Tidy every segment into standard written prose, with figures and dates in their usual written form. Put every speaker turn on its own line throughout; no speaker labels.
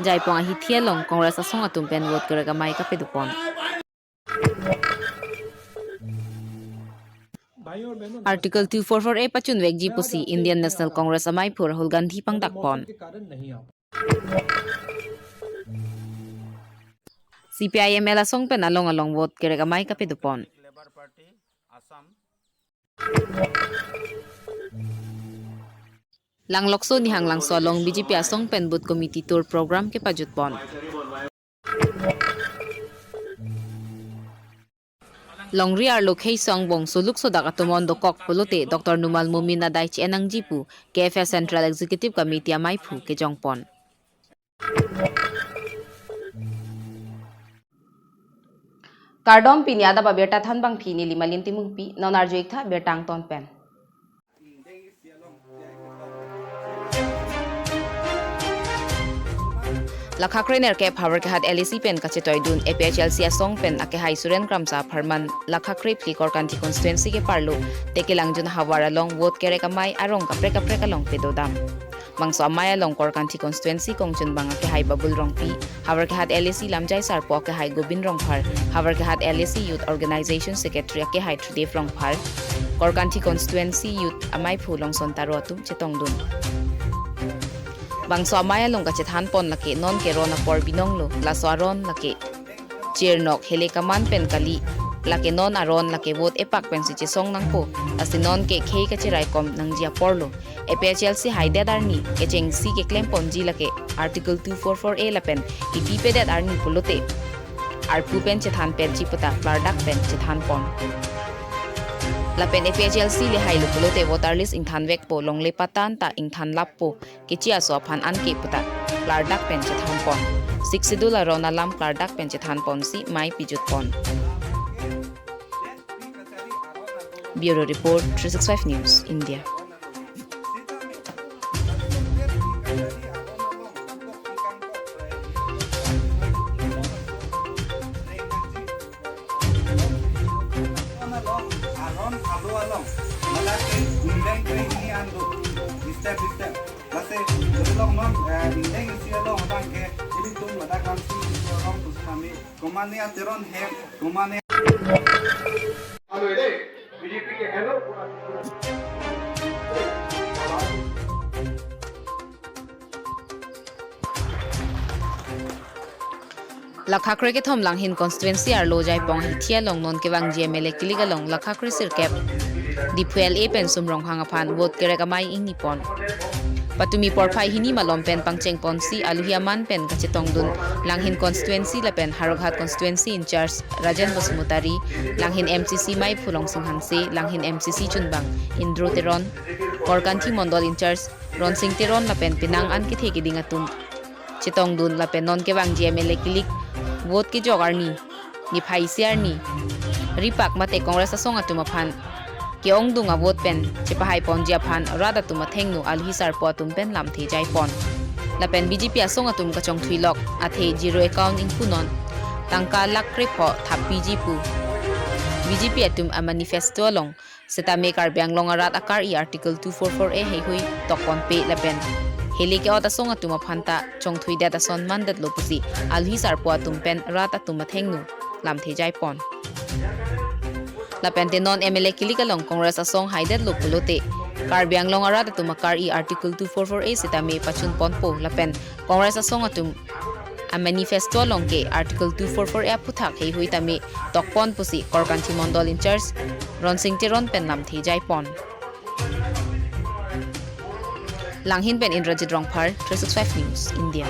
Jaipong ahi thialong Congress asong atum pen vote keraga mai ka pedupon. Article 244A pachun wekji pusi Indian National Congress amai pur Rahul Gandhi pang dakpon. CPIML asong pen along vote keraga mai ka pedupon. Lang lokso ni hang lang solong BJP asong pen boot committee tour program ke pajutpon. Longri ar lokhei song bong suluk sodak atumon dokok pulote Dr. Numal Mumin Nadai Enang Jipu KFS Central Executive Committee amai phu ke jongpon. Kardom pinyada ba berta than bang phi ni limalin timung pi nonar joik tha bertang ton pen. Lakhakrener ke power ke hat LEC pen ka chetoy dun APHLC asong pen ake hai Suren Kramsa Pharman Lakhakre plikor kanti constituency ke parlo teke langjun hawara long vote kere kamai arong kapre ka long pedodam mangso amaya long kor kanti constituency kongchun bang ake hai babul rong pi hawar ke hat LEC lamjai sarpo ke hai Gobin rong phar hawar ke hat LEC youth organization secretary ake hai Trudev rong phar kor kanti constituency youth amai phulong sontaro atum chetong dun Bangso amaya long kachethan pon lake non ke rona por binonglo laswaron lake chirnok hele kaman pen kali lake non aron lake vote epak pen si song nangpo asi non ke khei kachirai kom nang jia porlo APHLC haide darni ke cheng si ke claim ponji lake article 244A lapen ipi pe dat arni pulote arpu pen chethan pen chipata lardak pen chethan pon Lapen APHLC le hai lupulote voter list ingthan vek po long le patan ta ingthan lap po kichia so phan an ke puta lardak pen chethan pon 6 sidula rona lam lardak pen chethan pon si mai pijut pon Bureau Report 365 News India Lakhakre ke thom lang hin constituency ar lo jai pong hithia long non ke wang GML kiliga long Lakhakre sir kep dipuel e pen sum rong hanga phan vote kere kamai ing nipon patumi porphai hini malom pen pangcheng pon si aluhiaman pen kachetong dun langhin constituency la pen haroghat constituency in charge Rajan Basmutari langhin MCC mai phulong singhanse langhin MCC chunbang Indro Teron korkanthi mondol in charge Ron Singh Teron la pen pinang an ki theki dingatun chetong dun la pen non ke wang GML kilik vote ki jogarni ni phai siarni ripak mate congress asong atuma phan ke ong dunga vote pen chepahai pon jia phan rada tuma thengnu alhi sar po tum pen lam the jai pon la pen BJP asong atum ka chong thui lok athe zero account in punon tangka lakre pho thapi ji pu BJP atum a manifesto long seta mekar byang long arat akar I article 244A hei hui tokon pe la pen Heli ke ota songa tuma phanta chong thui da son mandat lopusi alhi sar po tum pen rata tuma thengnu lam the jai pon la pente non MLA kilika long congress asong haidet lopulote karbyang long arata tuma kar I article 244A sita me pachun pon po la pen congress asong atum a manifesto long ke article 244A puthak hei hui tami tokpon pusi korkanthi mondol in charge Ron Singh Teron pen lam the jai pon Langhin pen Indrajit Rongphar 365 News India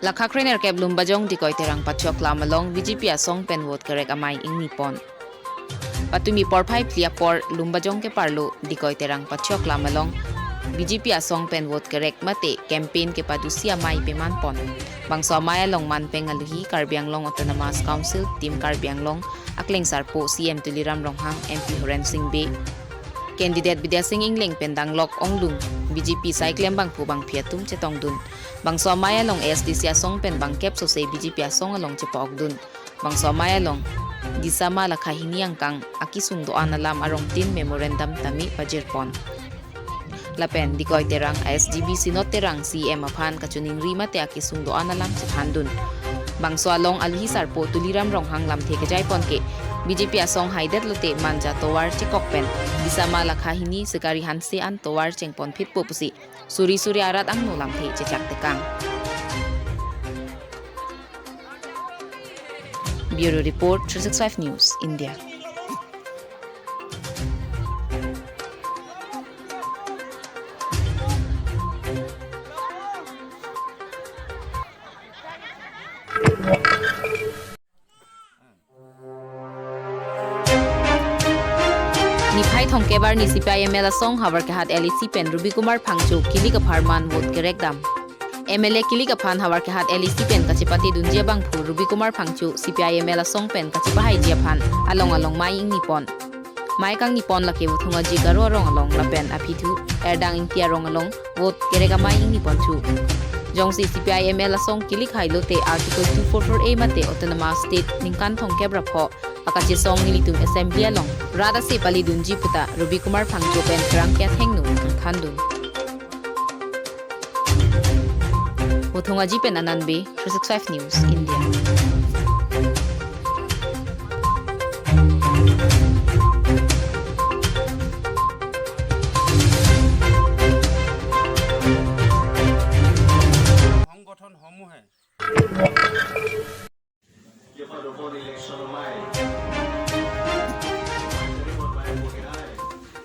Lakhakrener kep lumbajong dikoy terang patyok lamalong BJP asong pen vote kerek amai ing nipon patumi porphai plia por lumbajong ke parlo dikoy terang patyok lamalong BJP asong pen vote correct mate campaign ke padusia mai peman pon bangsa maya long man pengaluhi Karbi Anglong Autonomous Council Team Karbi Anglong akleng sarpo CM Tuliram Ronghang MP Horen Singh Be candidate Bidya Singh Ingling pendang lok onglung BJP cyclem bang pu bang phiatum chetong dun bangsa maya long SDC asong pen bang kep so sei BJP asong along chepa ogdun bangsa maya long gisama la kahini angkang akisung do analam arong tin memorandum tami pajirpon lapen dikoy terang SGB sinot terang CM aphan kachuning rima te akisung do analam chephandun bangsa long alhisar po Tuliram Ronghang lam the kajai pon ke BJP asong haidet lote manja towar chekokpen gisama la kahini sekari hanse an towar chengpon phitpo pusi suri arat ang no lam the chechak tekang Bureau Report 365 News India Nipai Thongkebar ni CPI-ML asong habar kehat LEC pen Ruby Kumar Phangchu kili ka pharman vote kerekdam MLA kili ka phan habar kehat LEC pen kachipati dunjia bang phu Ruby Kumar Phangchu CPI-ML asong pen kachipahai dia phan along mai ing nipon mai kang nipon lake thunga ji garo rong along lapen apithu erdang ing tia rong along vote kereka mai ing nipon chu jongsi CPI-ML asong kili khailote article 244A mate autonomous state ningkan Thongkebra pho akachi song nilitum assembly along rada se pali dunji puta Ruby Kumar Phangchu pen krang kya thengnu thandun Uthunga ji pen ananbe 365 News India
সংগঠন সমূহে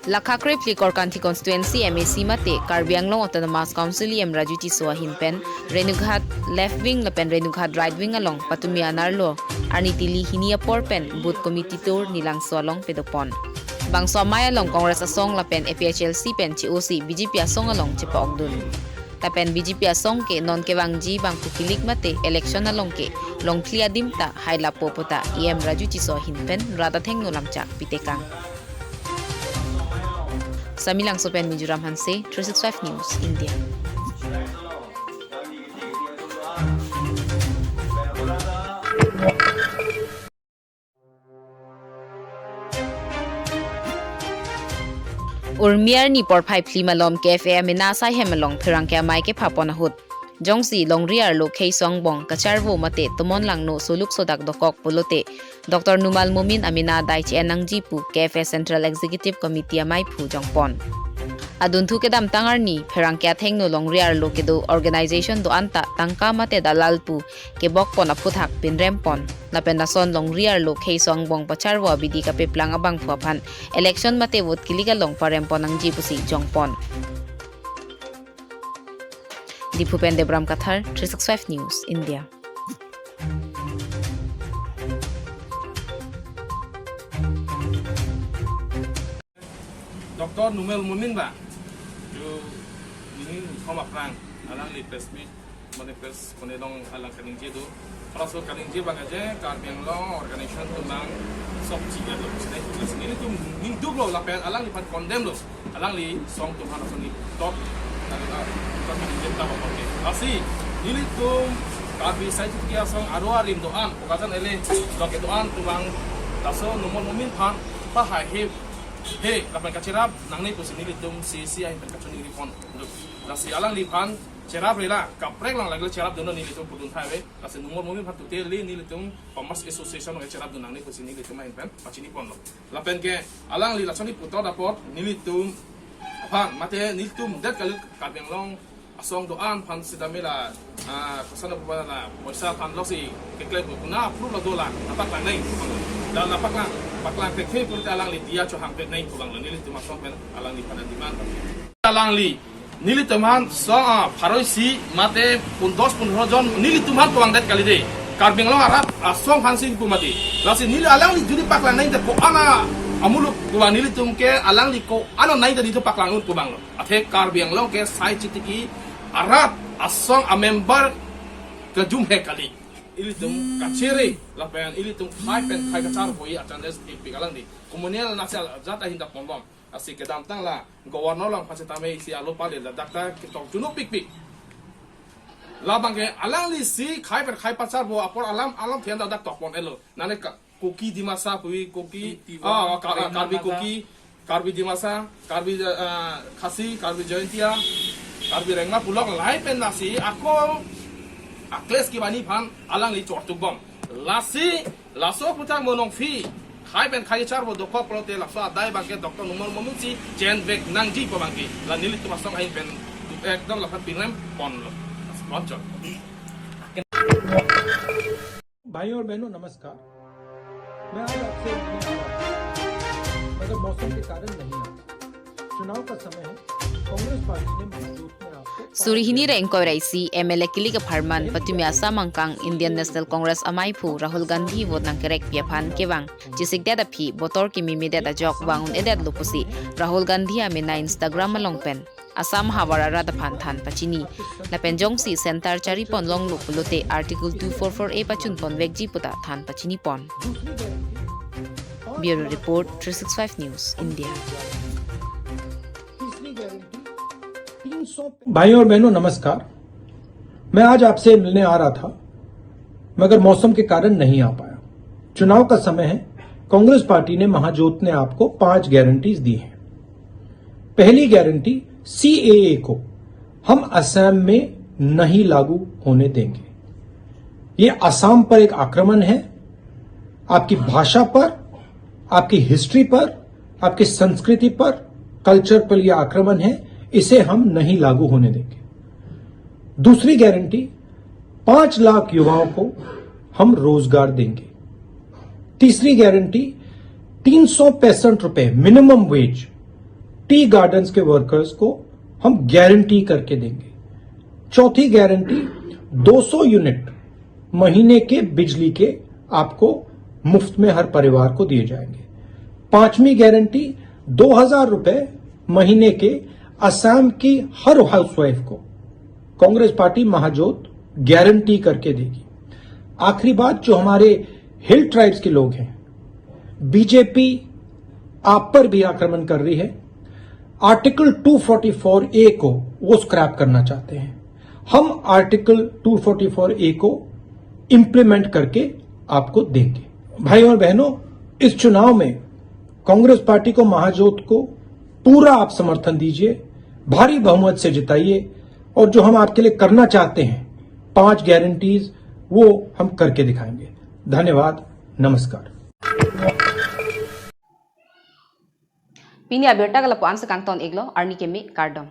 Lakhakre Plikor Kanthi Constituency MAC mate Karbi Anglong Autonomous Council em Rajuti Soahin pen Renughat left wing lapen Renughat right wing along Patumi Anarlo Arnitili Hinia por pen boot committee tour nilang solong pedopon Bangso Maya long Congress asong lapen APHLC pen COC BJP asong along chepa ogdun tapen BJP asong ke non ke wangji bang pukilik mate election along ke long clear dimta haila popota em Rajuti Soahin pen rada thengno lamchak pitekang Samilang Sopen Mizoram Hanse 365 News India Urmiar ni por phai plimalom cafe amina sai hemalong phirang kya mai ke phapon hut jongsi longriar lo khei songbong kacharwo mate tomon langno soluk sodak dokok polote Dr. Numal Mumin Amina Daichi Enangji pu KFA Central Executive Committee amai phu jongpon adun thu kedam tangarni pherang kya thengno longriar lo kedo organization do anta tangka mate dalal pu ke bokpon aphuthak pinrempon lapena son longriar lo khei songbong pacharwo bidi ka peplang abang phuaphan election mate vote kiliga long parempon angji pusi jongpon Dipupen Debram Kathar 365 News India
Dr. Numel Mumin ba yo ini koma prang alang li presmi manifest konelong alang kaningje do praso kaningje bangaje Karbi Anglong organization tumang sok ciga do sini ini tum hinduk lo lapen alang li pan condemn lo alang li song tumhan asoni top kaningje ta boke asi ini tum Karbi sai kia song arwa rim doan pokasan ele loke doan tumang taso Numel Mumin pan pa hai he Hey, kapan kacirap nang ni posisi ni tum CC ay pagkacuni ni pon. Kasi alang lipan cerap rela kaprek lang lagi cerap dono ni tum pudun highway. Kasi nomor mobil patu teli ni tum Commerce Association ng cerap dono ni posisi ni tum ay pen pacini pon lo. Lapen ke alang li lasoni puto dapot ni tum apa mate ni tum det kali Karbi Anglong asong doan pan sidamela kasana pupana na moisa pan losi keklep kuna approve la dola napak lang nai dan napak lang paklang tekhe pun alang li dia cho hangpet nai pulang ni li tumasong pen alang li panadiman alang li nili teman so paroisi mate pundos pun rojon nili tuman pulang det kali de Karbi Anglong arap asong hansin pu mati lasi nili alang li judi paklang nai te po ana amuluk kubang nilitung ke alang liko ano nai tadi tu paklangun kubang lo athe karbiang lo ke sai chitiki arat asong a member ke jumhe kali ilitung kaciri lapen ilitung khai pen khai kachar hoi atandes pikalang di komunal nasal jata hinda pondom asi ke dam tang la governor lang pasitame isi alo pale la dakta kitok junuk pik pik labang ke alang li si khai pen khai pasar bo apor alam thian da dak tok pon elo nane koki di masa pui koki karbi di masa karbi khasi karbi jointia karbi rengma pulok lai pen nasi ako akles ki bani phan alang li chor tu bom lasi laso putang monong fi khai pen khai char bo dokok prote laso dai bangke doktor numor momusi chen bek nangji ko bangki la nilit tu masong ai pen ekdom la phat pinglem pon lo sponsor
भाई और बहनों नमस्कार। मैं आज आपसे मगर मौसम के कारण नहीं आता। चुनाव का समय है। कांग्रेस पार्टी ने महाजोत में आपको
Surihini re inkoraisi MLA Kiliga Pharman Patumya Samangkang Indian National Congress Amai Phu Rahul Gandhi vot nang kerek piaphan kewang jisik dada phi botor ki mimi dada jok wangun edat lupusi Rahul Gandhi amina Instagram along pen Assam Hawara Radaphan Than Pachini Lapen Jongsi Center Chari Pon Long Lupulote Article 244A Pachun Pon Vekji Puta Than Pachini Pon Bureau Report 365 News India
तीसरी guarantee 300। भाई और बहनों नमस्कार। मैं आज आपसे मिलने आ रहा था मगर मौसम के कारण नहीं आ पाया। चुनाव का समय है। कांग्रेस पार्टी ने महाजोत ने आपको 5 गारंटीज दी हैं। पहली गारंटी CAA को हम असम में नहीं लागू होने देंगे। ये असम पर एक आक्रमण है, आपकी भाषा पर, आपकी हिस्ट्री पर, आपकी संस्कृति पर, कल्चर पर यह आक्रमण है, इसे हम नहीं लागू होने देंगे। दूसरी गारंटी 5 लाख युवाओं को हम रोजगार देंगे। तीसरी गारंटी 365 रुपए मिनिमम वेज टी गार्डन्स के वर्कर्स को हम गारंटी करके देंगे। चौथी गारंटी 200 यूनिट महीने के बिजली के आपको मुफ्त में हर परिवार को दिए जाएंगे। पांचवी गारंटी 2000 रुपए महीने के असम की हर हाउसवाइफ को कांग्रेस पार्टी महाजोत गारंटी करके देगी। आखिरी बात, जो हमारे हिल ट्राइब्स के लोग हैं, बीजेपी आप पर भी आक्रमण कर रही है। आर्टिकल 244A को वो स्क्रैप करना चाहते हैं। हम आर्टिकल 244A को इंप्लीमेंट करके आपको देंगे। भाई और बहनों, इस चुनाव में कांग्रेस पार्टी को महाजोत को पूरा आप समर्थन दीजिए, भारी बहुमत से जिताइए और जो हम आपके लिए करना चाहते हैं 5 गारंटीज वो हम करके दिखाएंगे। धन्यवाद, नमस्कार।
Pini abirta kala puan sa kangton iglo arni kemi kardom